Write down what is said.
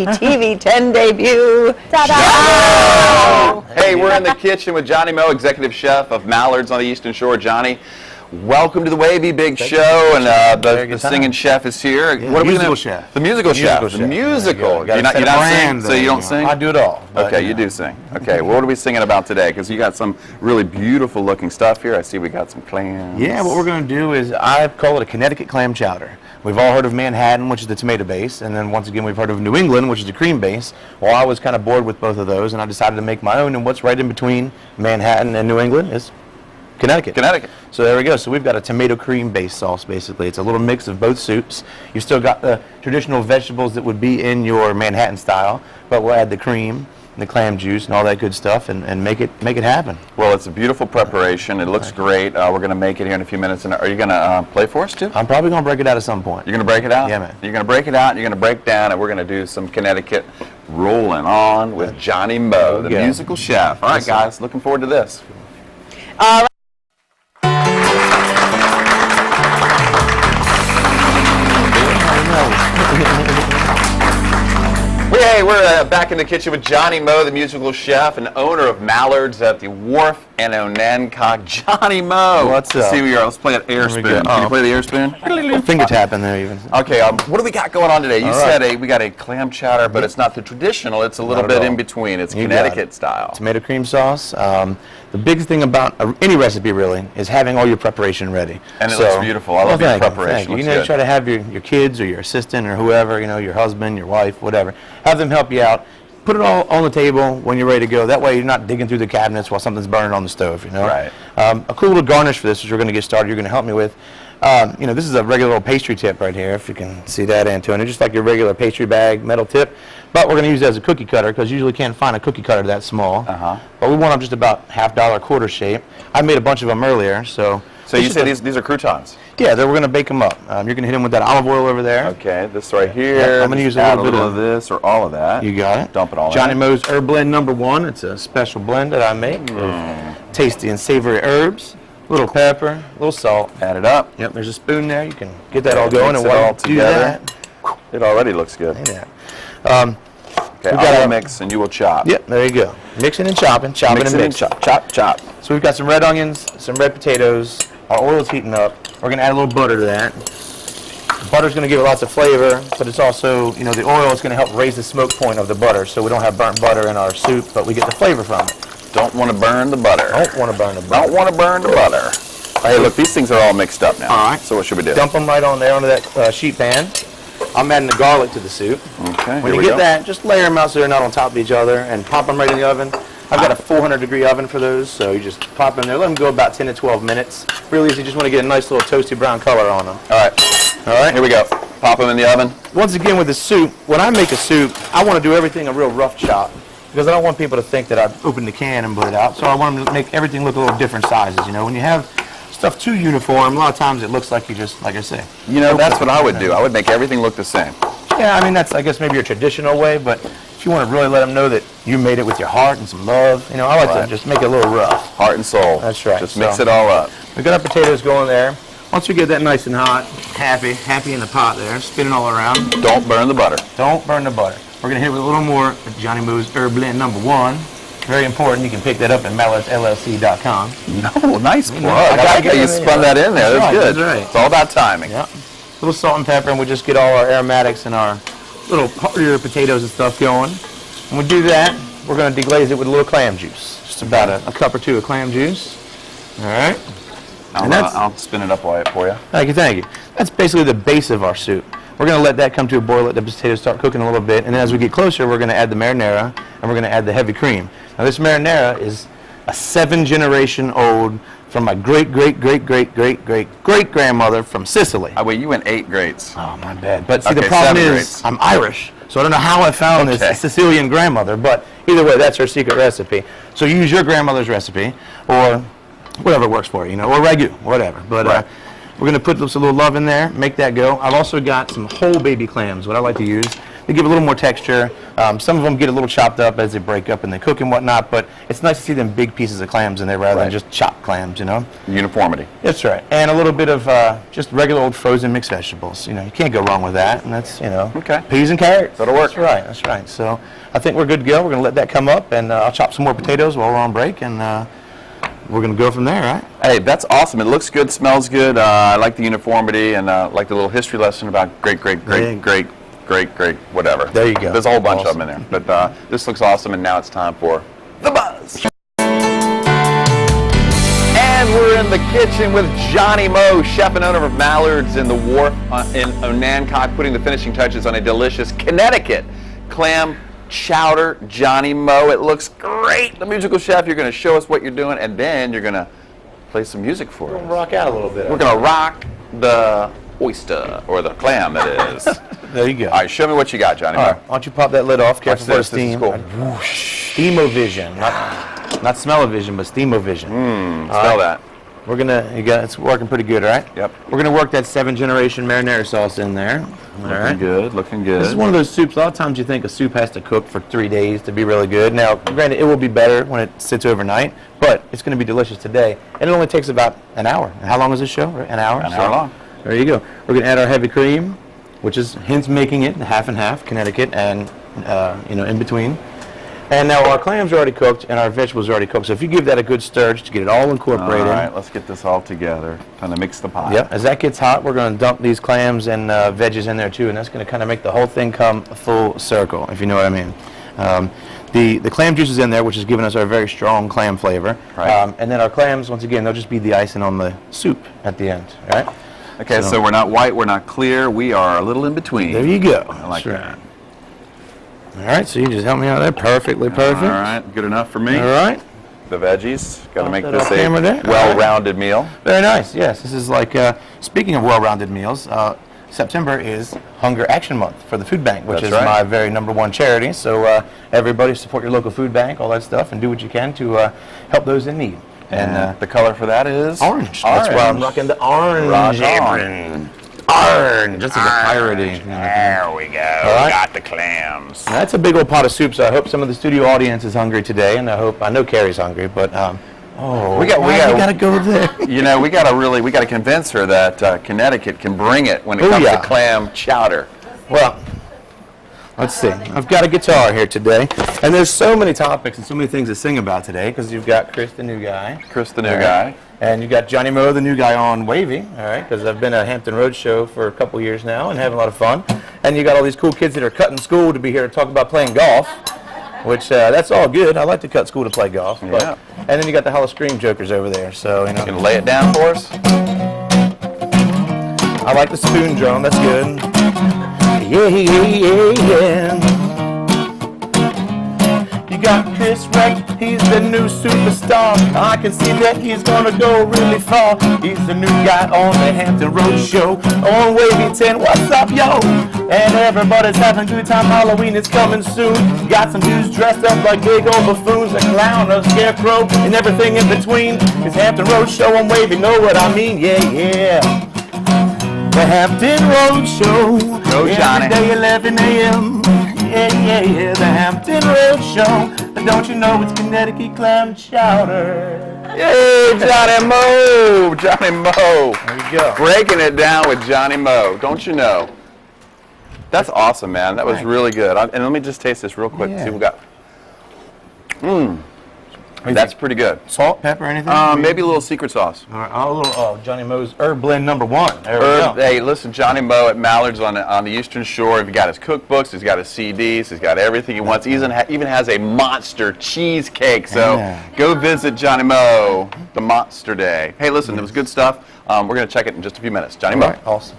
TV 10 debut. Ta-da! Hey, we're in the kitchen with Johnny Moe, executive chef of Mallard's on the Eastern Shore. Johnny, welcome to the Wavy Big Show, and the singing chef is here. Yeah, what are we musical chef. The musical chef. The musical. You're not singing, so you don't sing? I do it all. Okay, you do sing. Okay, well, what are we singing about today? Because you got some really beautiful looking stuff here. I see we got some clams. Yeah, what we're going to do is, I call it a Connecticut Clam Chowder. We've all heard of Manhattan, which is the tomato base, and then once again we've heard of New England, which is the cream base. Well, I was kind of bored with both of those, and I decided to make my own, and what's right in between Manhattan and New England is Connecticut. Connecticut. So there we go. So we've got a tomato cream base sauce, basically. It's a little mix of both soups. You've still got the traditional vegetables that would be in your Manhattan style, but we'll add the cream, and the clam juice, and all that good stuff, and make it happen. Well, it's a beautiful preparation. It looks great. We're going to make it here in a few minutes. And are you going to play for us, too? I'm probably going to break it out at some point. You're going to break it out? Yeah, man. You're going to break it out, you're going to break down, and we're going to do some Connecticut rolling on with Johnny Moe, the musical chef. All right, guys, looking forward to this. All right. Hey, we're back in the kitchen with Johnny Moe, the musical chef and owner of Mallard's at the Wharf and Onancock. Johnny Moe. What's up? See where you are. Let's play that air spoon. Can you play the air spoon? Finger tap in there even. Okay, what do we got going on today? You said we got a clam chowder, but it's not the traditional. It's a little bit in between. It's Connecticut style. Tomato cream sauce. The biggest thing about any recipe, really, is having all your preparation ready. And it looks beautiful. I love your preparation. You know, you try to have your kids or your assistant or whoever, you know, your husband, your wife, whatever, have them help you out. Put it all on the table when you're ready to go. That way you're not digging through the cabinets while something's burning on the stove, you know. Right. A cool little garnish for this, which we're going to get started, you're going to help me with. You know, this is a regular little pastry tip right here, if you can see that, Antonio. Just like your regular pastry bag metal tip. But we're going to use it as a cookie cutter because you usually can't find a cookie cutter that small. But we want them just about $half quarter shape. I made a bunch of them earlier, so. So you said these are croutons? Yeah, we're going to bake them up. You're going to hit them with that olive oil over there. Okay, this right here. Yeah, I'm going to use a little bit of this or all of that. You got it. Dump it all in. Johnny Moe's Herb Blend #1. It's a special blend that I make of tasty and savory herbs. A little pepper, a little salt. Add it up. Yep, there's a spoon there. You can get that all going. And while you do that, it already looks good. Yeah. Okay, I will mix and you will chop. Yep, there you go. Mixing and chopping, chopping and mixing. Chop. So we've got some red onions, some red potatoes. Our oil's heating up. We're going to add a little butter to that. Butter's going to give it lots of flavor, but it's also, you know, the oil is going to help raise the smoke point of the butter, so we don't have burnt butter in our soup, but we get the flavor from it. Don't want to burn the butter. Don't want to burn the butter. Don't want to burn the butter. Hey, look, these things are all mixed up now. All right. So what should we do? Dump them right on there onto that sheet pan. I'm adding the garlic to the soup. Okay. When you get that, just layer them out so they're not on top of each other and pop them right in the oven. I've got a 400-degree oven for those, so you just pop them in there. Let them go about 10 to 12 minutes. Really easy. You just want to get a nice little toasty brown color on them. All right, here we go. Pop them in the oven. Once again, with the soup, when I make a soup, I want to do everything a real rough chop because I don't want people to think that I've opened the can and put it out. So I want them to make everything look a little different sizes. You know, when you have stuff too uniform, a lot of times it looks like you just, like I say. You know, that's what I would do. I would make everything look the same. Yeah, I mean, that's, I guess, maybe your traditional way, but if you want to really let them know that you made it with your heart and some love, you know, I like to just make it a little rough. Heart and soul. That's right. Just mix it all up. We've got our potatoes going there. Once we get that nice and hot, happy in the pot there, spinning all around. Don't burn the butter. Don't burn the butter. We're going to hit it with a little more of Johnny Moe's Herb Blend #1. Very important. You can pick that up at mallardsllc.com. No, nice plug. I like how you spun that in there. That's good. That's right. It's all about timing. Yeah. A little salt and pepper, and we just get all our aromatics and our little heartier potatoes and stuff going. When we do that, we're going to deglaze it with a little clam juice. Just about a cup or two of clam juice. All right. I'll spin it up for you. Thank you. That's basically the base of our soup. We're going to let that come to a boil, let the potatoes start cooking a little bit, and then as we get closer, we're going to add the marinara, and we're going to add the heavy cream. Now this marinara is a 7-generation-old from my great-great-great-great-great-great-grandmother from Sicily. Wait, you went 8 greats. Oh, my bad. But see, the problem is, I'm Irish, so I don't know how I found this Sicilian grandmother, but either way, that's her secret recipe. So use your grandmother's recipe, or whatever works for you, you know, or ragu, whatever. But we're going to put just a little love in there, make that go. I've also got some whole baby clams, what I like to use. They give a little more texture. Some of them get a little chopped up as they break up and they cook and whatnot, but it's nice to see them big pieces of clams in there rather than just chopped clams, you know? Uniformity. That's right. And a little bit of just regular old frozen mixed vegetables. You know, you can't go wrong with that. And that's, you know, peas and carrots. That'll work. That's right. That's right. So I think we're good to go. We're going to let that come up, and I'll chop some more potatoes while we're on break, and we're going to go from there, right? Hey, that's awesome. It looks good, smells good. I like the uniformity, and like the little history lesson about great, whatever. There you go. There's a whole bunch of them in there. But this looks awesome, and now it's time for The Buzz. And we're in the kitchen with Johnny Moe, chef and owner of Mallards in the Wharf in Onancock, putting the finishing touches on a delicious Connecticut Clam Chowder. Johnny Moe, it looks great. The musical chef, you're going to show us what you're doing, and then you're going to play some music for us. We're going to rock out a little bit. We're going to rock the oyster, or the clam, that is. There you go. All right, show me what you got, Johnny Moe. All right, why don't you pop that lid off? Careful for the steam. Cool. Steam-o-vision. Not smell-o-vision, but steam-o-vision. Smell that. We're gonna, it's working pretty good, all right? Yep. We're gonna work that 7th-generation marinara sauce in there. Looking good, looking good. This is one of those soups. A lot of times you think a soup has to cook for 3 days to be really good. Now, granted, it will be better when it sits overnight, but it's gonna be delicious today. And it only takes about an hour. How long is this show? An hour? An hour long. There you go. We're gonna add our heavy cream, which is hence making it half and half, Connecticut, and you know, in between. And now our clams are already cooked and our vegetables are already cooked. So if you give that a good stir just to get it all incorporated. All right, let's get this all together. Kind of mix the pot. Yep. As that gets hot, we're going to dump these clams and veggies in there too, and that's going to kind of make the whole thing come full circle, if you know what I mean. The clam juice is in there, which is giving us our very strong clam flavor. Right. And then our clams, once again, they'll just be the icing on the soup at the end. Right? Okay, so we're not white, we're not clear, we are a little in between. There you go. I like that. All right, so you just help me out there. Perfectly perfect. All right, good enough for me. All right. The veggies. Got to make that this off a camera there. well-rounded meal. Very nice. Yes, this is like, speaking of well-rounded meals, September is Hunger Action Month for the Food Bank, which That's is right. my very #1 charity. So everybody support your local food bank, all that stuff, and do what you can to help those in need. And the color for that is? Orange. That's why I'm rocking the orange apron. Orange. Just like a piratey. There we go. right. Got the clams. Now, that's a big old pot of soup, so I hope some of the studio audience is hungry today, and I know Carrie's hungry, but we gotta go there. You know, we gotta convince her that Connecticut can bring it when it comes to clam chowder. Well, let's see. I've got a guitar here today, and there's so many topics and so many things to sing about today, because you've got Chris, the new guy. Chris, the new guy. And you got Johnny Moe, the new guy on Wavy, all right, because I've been at Hampton Road Show for a couple years now and having a lot of fun. And you got all these cool kids that are cutting school to be here to talk about playing golf, which that's all good. I like to cut school to play golf. But, Yeah. And then you got the Hall of Scream jokers over there, so, you know. You can lay it down for us? I like the spoon drum, that's good. Yeah, yeah, yeah. You got Chris Rex, he's the new superstar. I can see that he's gonna go really far. He's the new guy on the Hampton Road Show on Wavy 10. What's up, yo? And everybody's having a good time. Halloween is coming soon. Got some dudes dressed up like big old buffoons, a clown, a scarecrow, and everything in between. It's Hampton Road Show on Wavy, know what I mean? Yeah, yeah. The Hampton Road Show. Go, Johnny. Every day 11 a.m. Yeah, yeah, yeah, the Hampton Road Show. But don't you know it's Connecticut Clam Chowder? Yay, Johnny Moe! Johnny Moe! There you go. Breaking it down with Johnny Moe. Don't you know? That's awesome, man. That was really good. And let me just taste this real quick. Yeah. See what we got. That's pretty good. Salt, pepper, anything? Maybe a little secret sauce. All right, a little Johnny Moe's Herb Blend #1. There we go. Hey, listen, Johnny Moe at Mallards on the Eastern Shore. He's got his cookbooks, he's got his CDs, he's got everything he wants. He even has a monster cheesecake. So go visit Johnny Moe the Monster Day. Hey, listen, it was good stuff. We're going to check it in just a few minutes. Johnny Moe. Awesome.